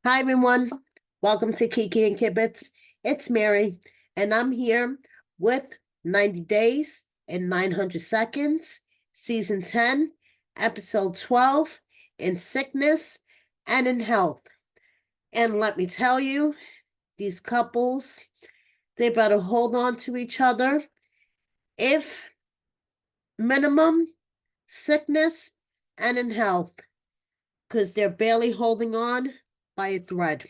Hi, everyone. Welcome to Kiki and Kibbitz. It's Mary, and I'm here with 90 Days and 900 Seconds, Season 10, Episode 12, In Sickness and in Health. And let me tell you, these couples, they better hold on to each other. If minimum, sickness and in health, because they're barely holding on by a thread.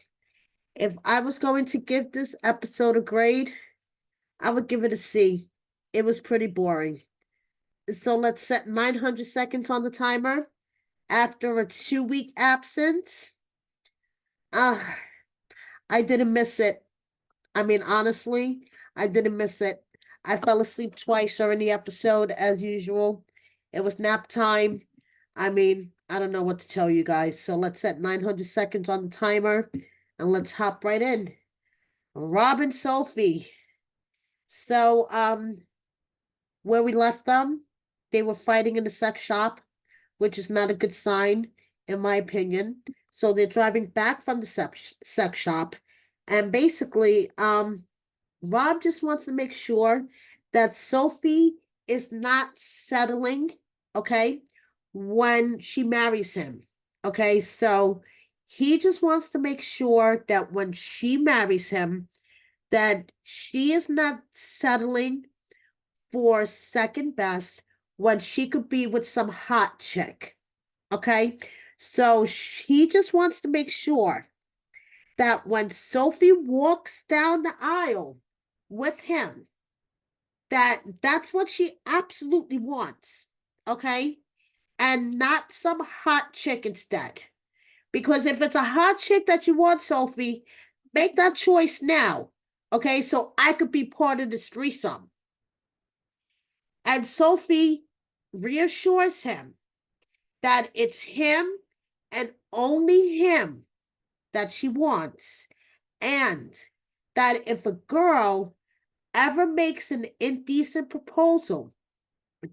If I was going to give this episode a grade, I would give it a C. It was pretty boring. So let's set 900 seconds on the timer. After a 2-week absence, ah, I didn't miss it. I mean, honestly, I didn't miss it. I fell asleep twice during the episode, as usual. It was nap time. I mean, I don't know what to tell you guys. So let's set 900 seconds on the timer and let's hop right in. Rob and Sophie. So, where we left them, they were fighting in the sex shop, which is not a good sign, in my opinion. So they're driving back from the sex shop, and basically, Rob just wants to make sure that Sophie is not settling, okay, when she marries him. Okay, so he just wants to make sure that when she marries him, that she is not settling for second best when she could be with some hot chick. Okay. So he just wants to make sure that when Sophie walks down the aisle with him, that's what she absolutely wants. Okay. And not some hot chick instead. Because if it's a hot chick that you want, Sophie, make that choice now. Okay. So I could be part of this threesome. And Sophie reassures him that it's him and only him that she wants. And that if a girl ever makes an indecent proposal,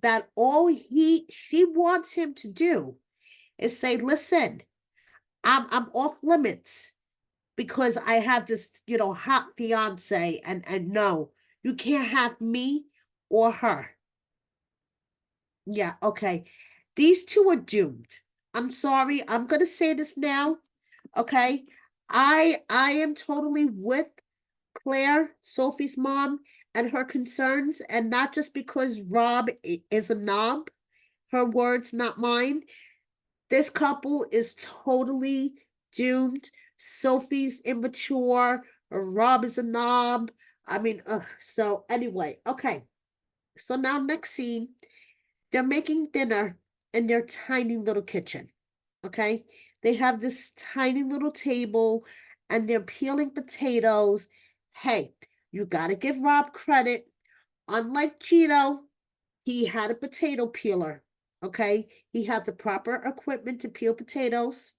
that all she wants him to do is say, listen, I'm off limits because I have this, hot fiance, and no, you can't have me or her. Yeah, okay. These two are doomed. I'm sorry. I'm gonna say this now. Okay. I am totally with Claire, Sophie's mom, and her concerns, and not just because Rob is a knob. Her words, not mine. This couple is totally doomed. Sophie's immature. Rob is a knob. I mean, so anyway, okay. So now next scene. They're making dinner in their tiny little kitchen. Okay. They have this tiny little table and they're peeling potatoes. Hey, you got to give Rob credit. Unlike Gino, he had a potato peeler. Okay. He had the proper equipment to peel potatoes.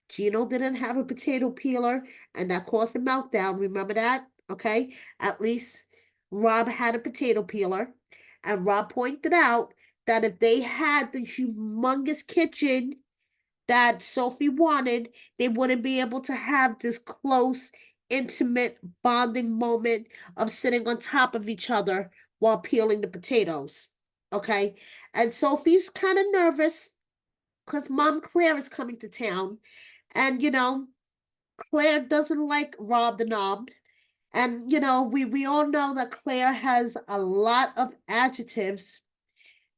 Gino didn't have a potato peeler and that caused a meltdown. Remember that? Okay. At least Rob had a potato peeler. And Rob pointed out that if they had the humongous kitchen that Sophie wanted, they wouldn't be able to have this close, intimate bonding moment of sitting on top of each other while peeling the potatoes. Okay. And Sophie's kind of nervous because Mom Claire is coming to town. And, Claire doesn't like Rob the Knob. And, we all know that Claire has a lot of adjectives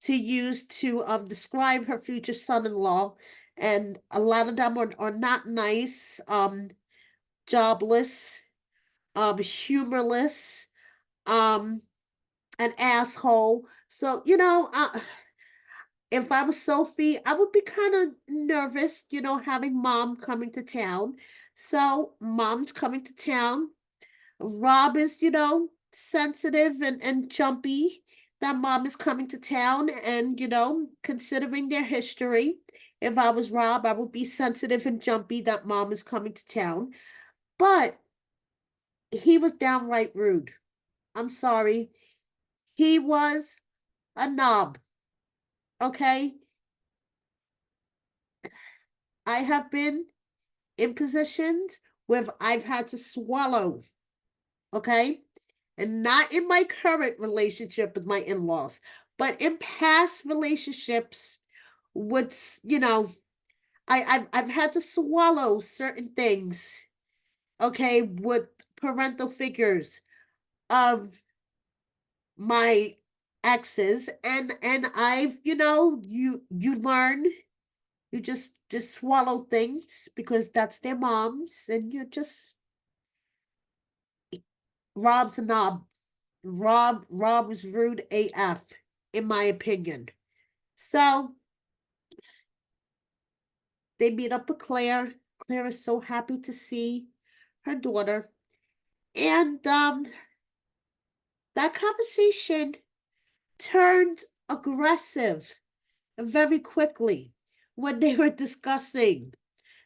to use to describe her future son-in-law, and a lot of them are not nice, jobless, humorless, um, an asshole. So, if I was Sophie, I would be kind of nervous, having mom coming to town. So, mom's coming to town. Rob is, sensitive and jumpy that mom is coming to town. And, considering their history, if I was Rob, I would be sensitive and jumpy that mom is coming to town. But he was downright rude. I'm sorry. He was a knob. Okay. I have been in positions where I've had to swallow, okay? And not in my current relationship with my in-laws, but in past relationships with, I've had to swallow certain things, okay, with parental figures of my exes, and I've, you learn, you just swallow things because that's their moms, and you just Rob's a knob. Rob was rude AF, in my opinion. So they meet up with Claire. Claire is so happy to see her daughter. And that conversation turned aggressive very quickly when they were discussing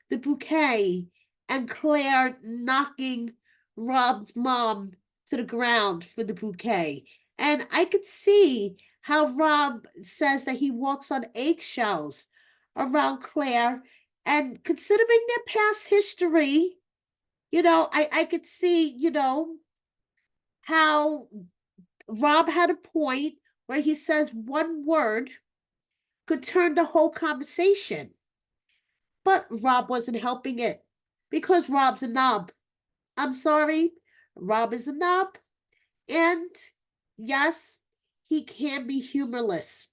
the bouquet and Claire knocking Rob's mom to the ground for the bouquet. And I could see how Rob says that he walks on eggshells around Claire. And considering their past history, I could see, how Rob had a point where he says one word could turn the whole conversation. But Rob wasn't helping it because Rob's a knob. I'm sorry, Rob is a knob. And yes, he can be humorless.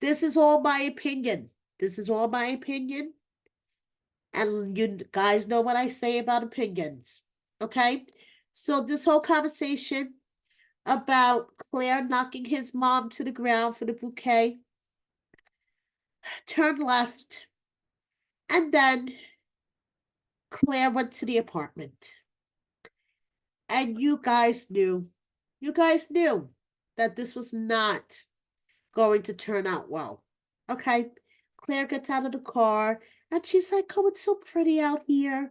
This is all my opinion. This is all my opinion. And you guys know what I say about opinions. Okay? So, this whole conversation about Claire knocking his mom to the ground for the bouquet turned left. And then Claire went to the apartment. And you guys knew that this was not going to turn out well. Okay? Claire gets out of the car and she's like, oh, it's so pretty out here.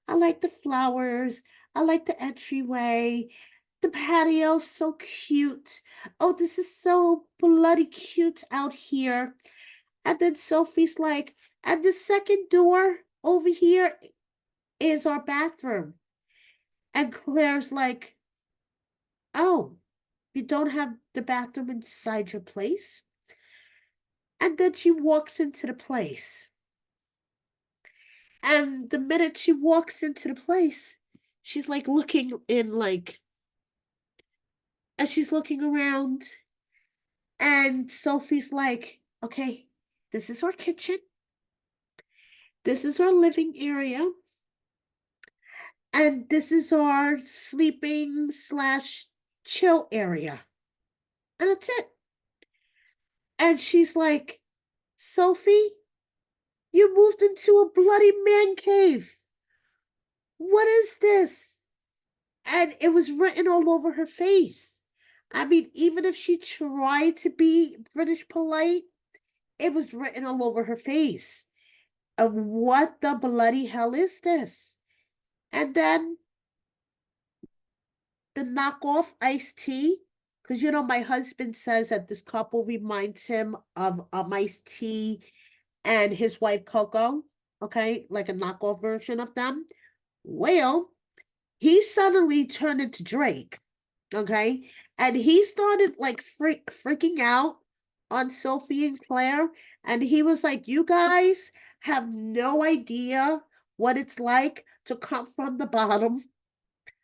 I like the flowers. I like the entryway. The patio's so cute. Oh, this is so bloody cute out here. And then Sophie's like, and the second door over here is our bathroom. And Claire's like, oh, you don't have the bathroom inside your place? And then she walks into the place. And the minute she walks into the place, she's like looking in, like, and she's looking around. And Sophie's like, okay, this is our kitchen. This is our living area. And this is our sleeping slash chill area. And that's it. And she's like, Sophie, you moved into a bloody man cave. What is this? And it was written all over her face. I mean, even if she tried to be British polite, it was written all over her face. And what the bloody hell is this? And then the knockoff iced tea, because my husband says that this couple reminds him of iced tea and his wife Coco, okay, like a knockoff version of them. Well, he suddenly turned into Drake, okay, and he started like freaking out on Sophie and Claire, and he was like, "You guys have no idea what it's like to come from the bottom.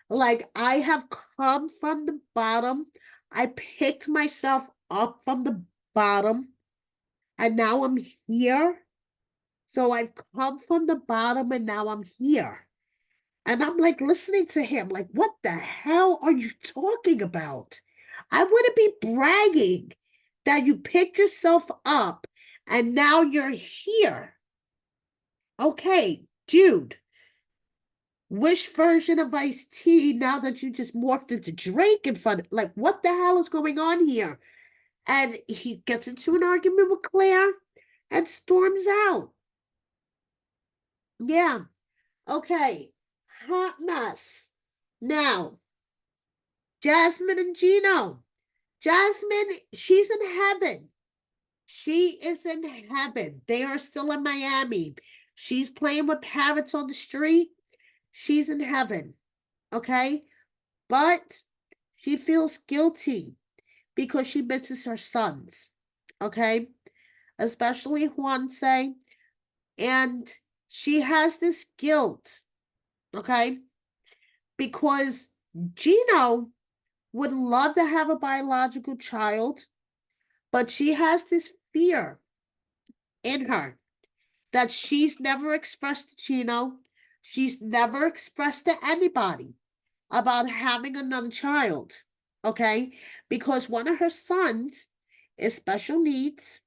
Like, I have come from the bottom. I picked myself up from the bottom, and now I'm here. So I've come from the bottom, and now I'm here." And I'm like listening to him, like, what the hell are you talking about? I wouldn't be bragging that you picked yourself up and now you're here. Okay, dude, which version of iced tea now that you just morphed into Drake in front of, like, what the hell is going on here? And he gets into an argument with Claire and storms out. Yeah, okay, hot mess. Now, Jasmine and Gino. Jasmine, she's in heaven. She is in heaven. They are still in Miami. She's playing with parrots on the street. She's in heaven, okay? But she feels guilty because she misses her sons, okay? Especially Juanse. And she has this guilt, okay? Because Gino would love to have a biological child, but she has this fear in her that she's never expressed to Gino. She's never expressed to anybody about having another child, okay? Because one of her sons is special needs,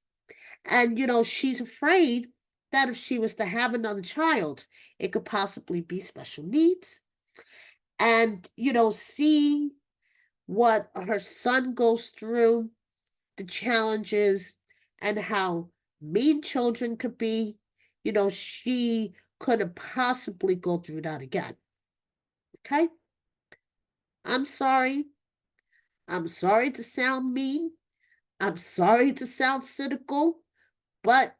and she's afraid that if she was to have another child, it could possibly be special needs. And, see what her son goes through, the challenges, and how mean children could be. She couldn't possibly go through that again. Okay? I'm sorry. I'm sorry to sound mean. I'm sorry to sound cynical, but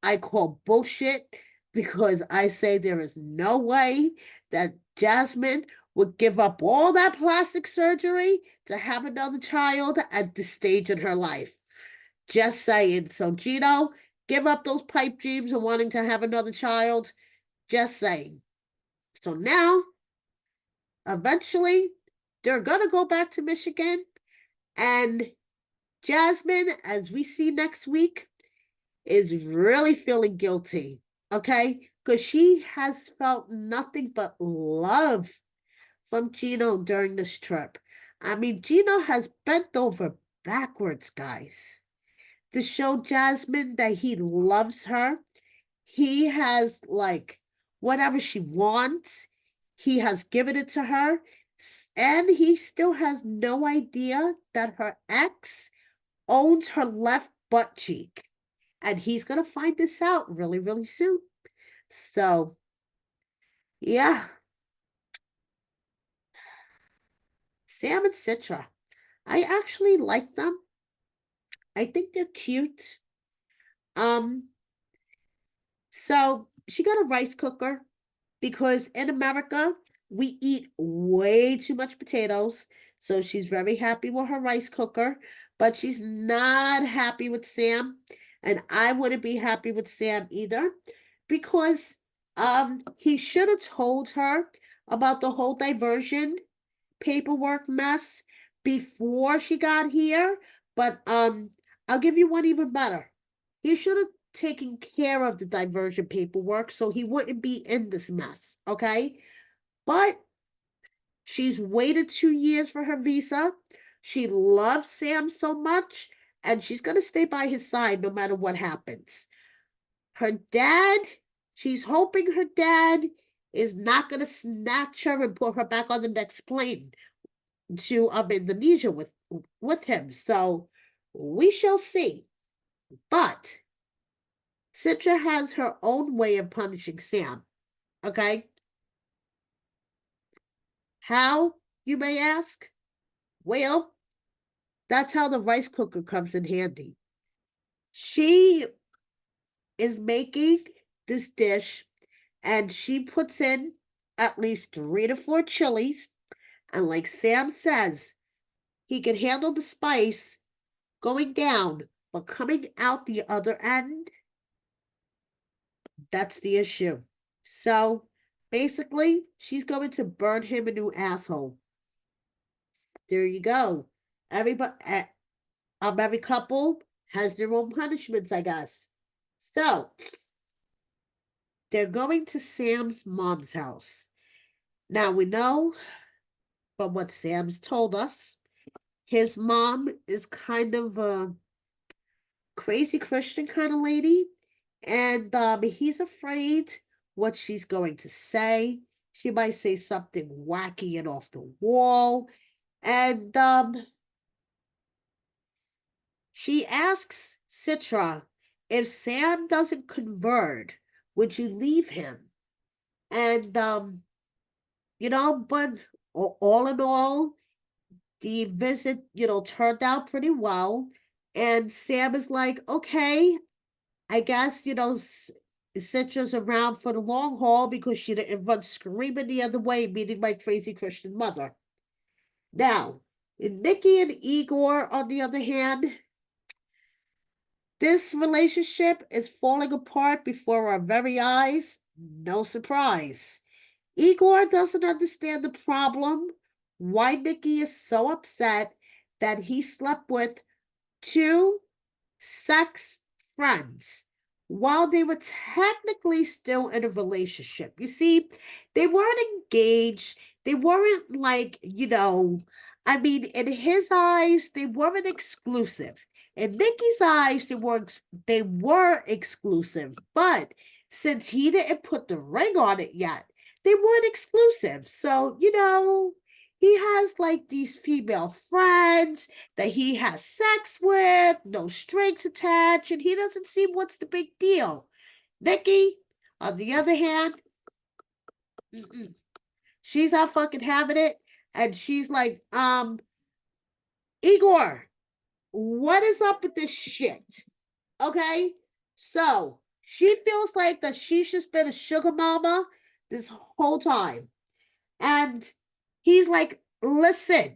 I call bullshit because I say there is no way that Jasmine would give up all that plastic surgery to have another child at this stage in her life. Just saying. So, Gino, give up those pipe dreams of wanting to have another child. Just saying. So now, eventually, they're going to go back to Michigan. And Jasmine, as we see next week, is really feeling guilty, okay? Because she has felt nothing but love from Gino during this trip. I mean, Gino has bent over backwards, guys, to show Jasmine that he loves her. He has, like, whatever she wants, he has given it to her. And he still has no idea that her ex owns her left butt cheek. And he's going to find this out really, really soon. So, yeah. Sam and Citra. I actually like them. I think they're cute. Um, so she got a rice cooker because in America we eat way too much potatoes. So she's very happy with her rice cooker, but she's not happy with Sam. And I wouldn't be happy with Sam either because he should have told her about the whole diversion paperwork mess before she got here. But I'll give you one even better. He should have taken care of the diversion paperwork so he wouldn't be in this mess, okay? But she's waited 2 years for her visa. She loves Sam so much, and she's going to stay by his side no matter what happens. Her dad, she's hoping her dad is not going to snatch her and put her back on the next plane to Indonesia with him. So we shall see. But Citra has her own way of punishing Sam. Okay? How, you may ask? Well, that's how the rice cooker comes in handy. She is making this dish and she puts in at least 3 to 4 chilies. And like Sam says, he can handle the spice going down, but coming out the other end, that's the issue. So basically, she's going to burn him a new asshole. There you go. Everybody, every couple has their own punishments, I guess. So they're going to Sam's mom's house. Now we know from what Sam's told us, his mom is kind of a crazy Christian kind of lady, and he's afraid what she's going to say. She might say something wacky and off the wall, and she asks Citra, if Sam doesn't convert, would you leave him? And but all in all, the visit, turned out pretty well. And Sam is like, okay, I guess, Citra's around for the long haul because she didn't run screaming the other way, meeting my crazy Christian mother. Now, Nikki and Igor, on the other hand, this relationship is falling apart before our very eyes. No surprise. Igor doesn't understand the problem, why Nikki is so upset that he slept with two sex friends while they were technically still in a relationship. You see, they weren't engaged. They weren't like, I mean, in his eyes, they weren't exclusive. In Nikki's eyes, they were exclusive. But since he didn't put the ring on it yet, they weren't exclusive. So, he has like these female friends that he has sex with, no strings attached, and he doesn't see what's the big deal. Nikki, on the other hand, she's not fucking having it, and she's like, Igor, what is up with this shit? Okay, so she feels like that she's just been a sugar mama this whole time, and he's like, listen,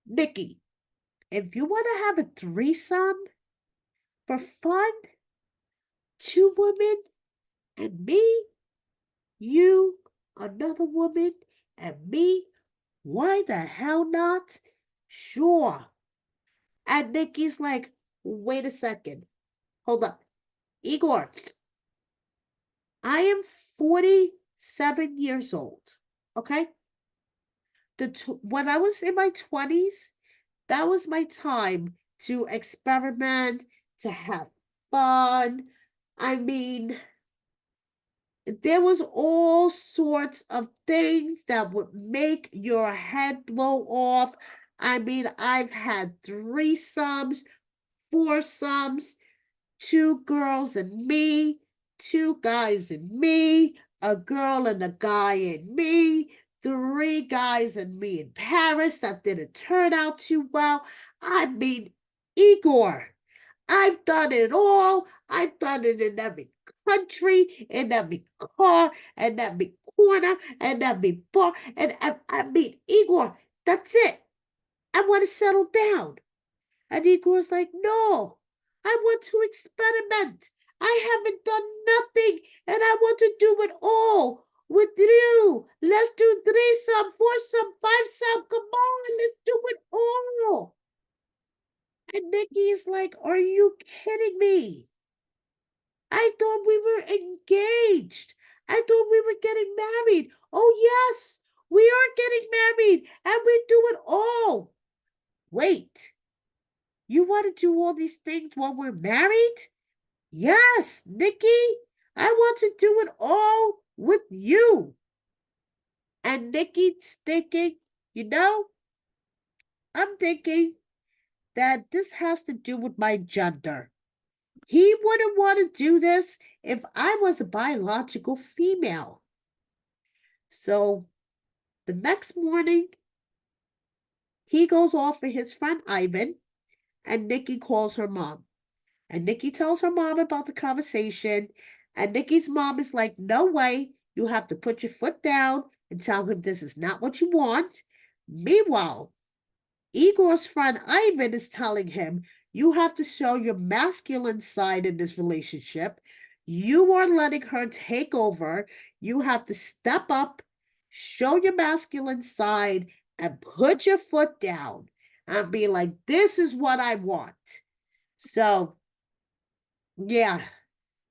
Nikki, if you want to have a threesome for fun, two women and me, you, another woman, and me, why the hell not? Sure. And Nikki's like, wait a second. Hold up. Igor, I am 47 years old. Okay? When I was in my 20s, that was my time to experiment, to have fun. I mean, there was all sorts of things that would make your head blow off. I mean, I've had threesomes, foursomes, two girls and me, two guys and me, a girl and a guy and me, three guys and me in Paris that didn't turn out too well. I mean, Igor, I've done it all. I've done it in every country, in every car, and every corner, and every bar. And I mean, Igor, that's it. I want to settle down. And Igor's like, no, I want to experiment. I haven't done nothing, and I want to do it all with you. Let's do threesome, foursome, fivesome. Come on, let's do it all. And Nikki's like, are you kidding me? I thought we were engaged. I thought we were getting married. Oh, yes, we are getting married, and we do it all. Wait. You want to do all these things while we're married? Yes, Nikki, I want to do it all with you. And Nikki's thinking, I'm thinking that this has to do with my gender. He wouldn't want to do this if I was a biological female. So the next morning, he goes off with his friend Ivan, and Nikki calls her mom. And Nikki tells her mom about the conversation. And Nikki's mom is like, no way. You have to put your foot down and tell him this is not what you want. Meanwhile, Igor's friend Ivan is telling him, you have to show your masculine side in this relationship. You are letting her take over. You have to step up, show your masculine side, and put your foot down and be like, this is what I want. So, yeah,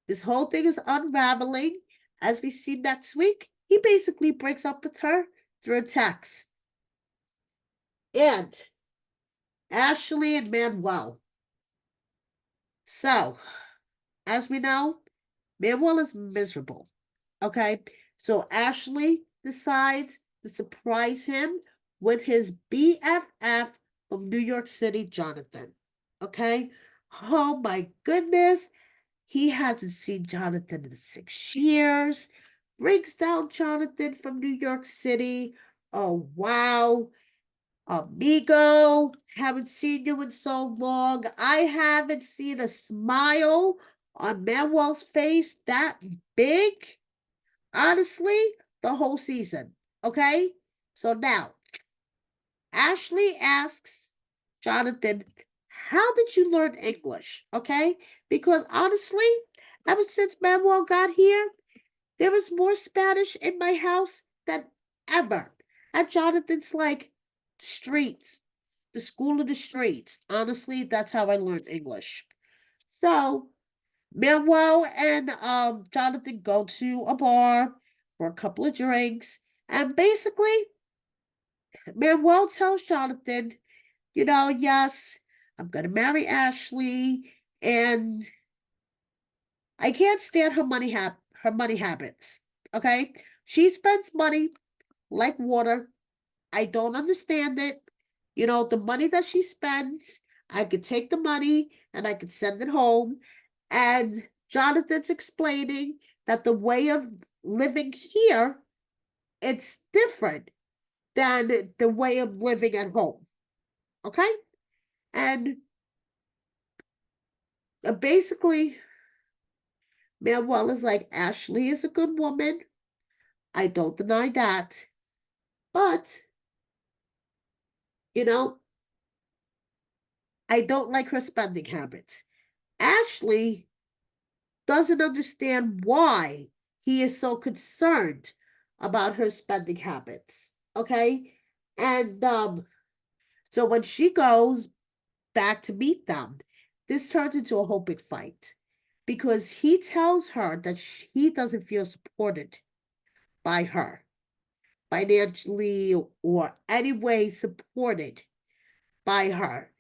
this whole thing is unraveling. As we see next week, he basically breaks up with her through a text. And Ashley and Manuel. So, as we know, Manuel is miserable. Okay, so Ashley decides to surprise him with his BFF from New York City, Jonathan. Okay, oh my goodness, he hasn't seen Jonathan in 6 years. Brings down Jonathan from New York City. Oh, wow. Amigo, haven't seen you in so long. I haven't seen a smile on Manuel's face that big, honestly, the whole season. Okay? So now, Ashley asks Jonathan, how did you learn English? Okay? Because honestly, ever since Manuel got here, there was more Spanish in my house than ever. And Jonathan's like, streets, the school of the streets. Honestly, that's how I learned English. So Manuel and Jonathan go to a bar for a couple of drinks. And basically, Manuel tells Jonathan, yes, I'm going to marry Ashley. And I can't stand her money habits. Okay? She spends money like water. I don't understand it. The money that she spends, I could take the money and I could send it home. And Jonathan's explaining that the way of living here, it's different than the way of living at home. Okay? And basically, Manuel is like, Ashley is a good woman. I don't deny that. But, you know, I don't like her spending habits. Ashley doesn't understand why he is so concerned about her spending habits. Okay? And so when she goes back to meet them, this turns into a whole big fight because he tells her that he doesn't feel supported by her financially or any way supported by her.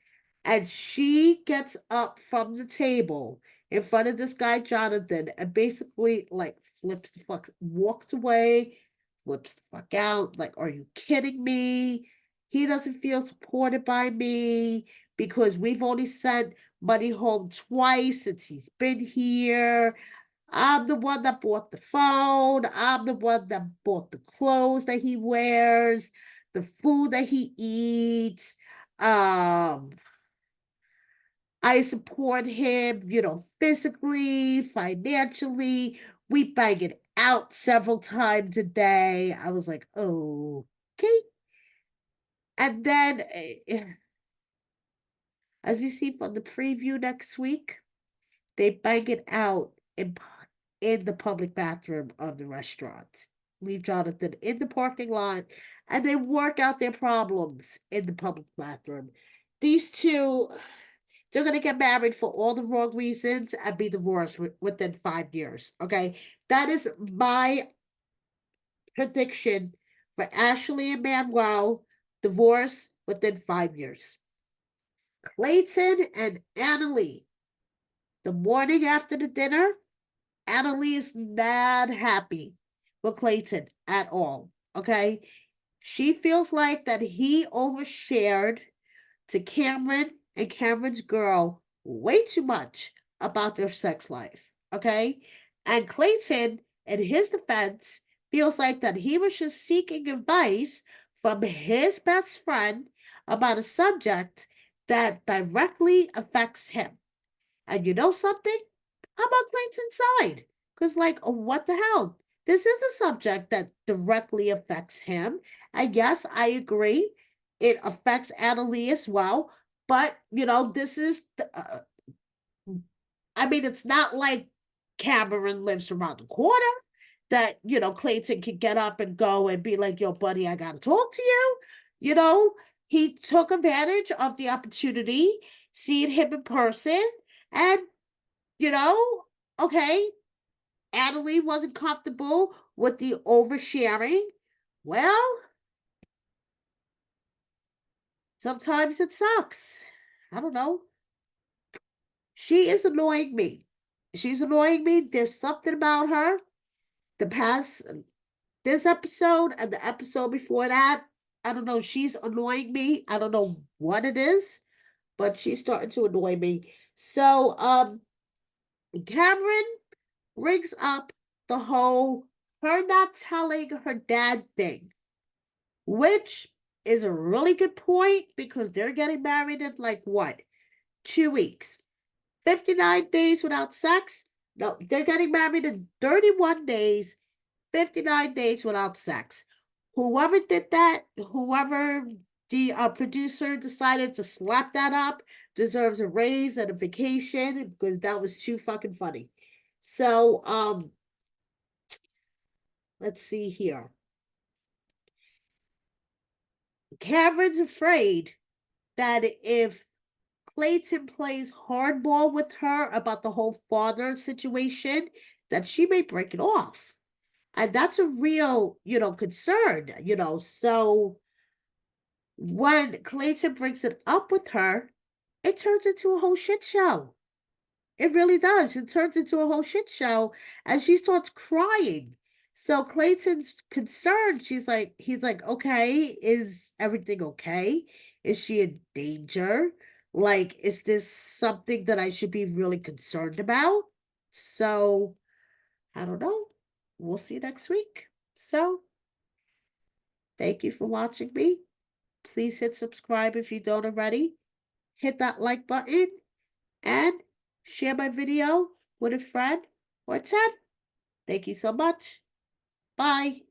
And she gets up from the table in front of this guy, Jonathan, and basically like flips the fuck, walks away, flips the fuck out. Like, are you kidding me? He doesn't feel supported by me because we've only sent money home twice since he's been here. I'm the one that bought the phone. I'm the one that bought the clothes that he wears, the food that he eats. Um, I support him, physically, financially. We bang it out several times a day. I was like, oh, okay. And then, as we see from the preview next week, they bang it out in the public bathroom of the restaurant. Leave Jonathan in the parking lot, and they work out their problems in the public bathroom. These two, they're going to get married for all the wrong reasons and be divorced within 5 years. Okay. That is my prediction for Ashley and Manuel, divorce within 5 years. Clayton and Anali, the morning after the dinner, Anali is not happy with Clayton at all. Okay. She feels like that he overshared to Cameron and Cameron's girl way too much about their sex life. Okay. And Clayton, in his defense, feels like that he was just seeking advice from his best friend about a subject that directly affects him. And you know something? How about Clayton's side? Because, like, what the hell? This is a subject that directly affects him. And yes, I agree. It affects Annalie as well. But, this is, I mean, it's not like Cameron lives around the corner that, Clayton can get up and go and be like, yo, buddy, I got to talk to you. He took advantage of the opportunity, seeing him in person, and okay, Adelie wasn't comfortable with the oversharing. Well, sometimes it sucks. I don't know. She is annoying me. She's annoying me. There's something about her. The past, this episode and the episode before that, I don't know. She's annoying me. I don't know what it is, but she's starting to annoy me. So, Cameron brings up the whole her not telling her dad thing, which is a really good point because they're getting married in like what, 2 weeks, 59 days without sex. No, they're getting married in 31 days, 59 days without sex. Whoever did that, whoever the producer decided to slap that up, deserves a raise and a vacation because that was too fucking funny. So, let's see here. Cameron's afraid that if Clayton plays hardball with her about the whole father situation, that she may break it off. And that's a real, concern, So when Clayton brings it up with her, it turns into a whole shit show. It really does. It turns into a whole shit show, and she starts crying. So Clayton's concerned. He's like, okay, is everything okay? Is she in danger? Like, is this something that I should be really concerned about? So, I don't know. We'll see next week. So, thank you for watching me. Please hit subscribe if you don't already. Hit that like button and share my video with a friend or 10. Thank you so much. Bye.